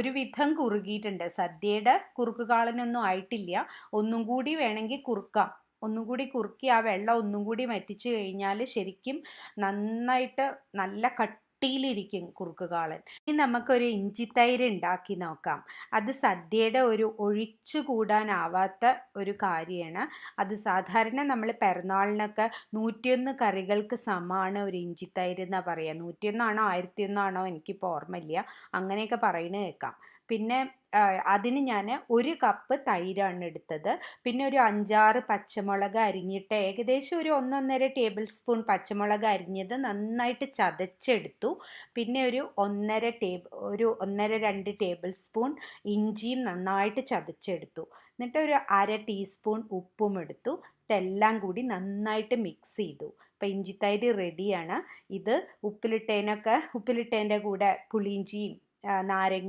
ഒരുവിധം കുറുകിയിട്ടുണ്ട്. സദ്യയുടെ കുറുക്ക് കാളനൊന്നും ആയിട്ടില്ല. ഒന്നും കൂടി വേണമെങ്കിൽ കുറുക്കാം. ഒന്നും കൂടി കുറുക്കി ആ വെള്ളം ഒന്നും കൂടി വറ്റിച്ച് കഴിഞ്ഞാൽ ശരിക്കും നന്നായിട്ട് നല്ല കട്ടിയിലിരിക്കും കുറുക്ക് കാളൻ. ഇനി നമുക്കൊരു ഇഞ്ചിത്തൈര് ഉണ്ടാക്കി നോക്കാം. അത് സദ്യയുടെ ഒരു ഒഴിച്ചുകൂടാനാവാത്ത ഒരു കാര്യമാണ്. അത് സാധാരണ നമ്മൾ പിറന്നാളിനൊക്കെ 101 കറികൾക്ക് സമാണ് ഒരു ഇഞ്ചിത്തൈര് എന്നാണ് പറയുക. 101 ആണോ 1001 ആണോ എനിക്കിപ്പോൾ ഓർമ്മയില്ല. അങ്ങനെയൊക്കെ പറയുന്നത് കേൾക്കാം. പിന്നെ അതിന് ഞാൻ 1 കപ്പ് തൈരാണ് എടുത്തത്. പിന്നെ ഒരു 5-6 പച്ചമുളക് അരിഞ്ഞിട്ട് ഏകദേശം ഒരു 1-1.5 ടേബിൾ സ്പൂൺ പച്ചമുളക് അരിഞ്ഞത് നന്നായിട്ട് ചതച്ചെടുത്തു. പിന്നെ ഒരു 1.5-2 ടേബിൾ സ്പൂൺ ഇഞ്ചിയും നന്നായിട്ട് ചതച്ചെടുത്തു. എന്നിട്ട് ഒരു 1/2 ടീസ്പൂൺ ഉപ്പും എടുത്തു. ഇതെല്ലാം കൂടി നന്നായിട്ട് മിക്സ് ചെയ്തു. ഇപ്പം ഇഞ്ചിത്തൈര് റെഡിയാണ്. ഇത് ഉപ്പിലിട്ടതിൻ്റെ കൂടെ പുളിയിഞ്ചിയും നാരങ്ങ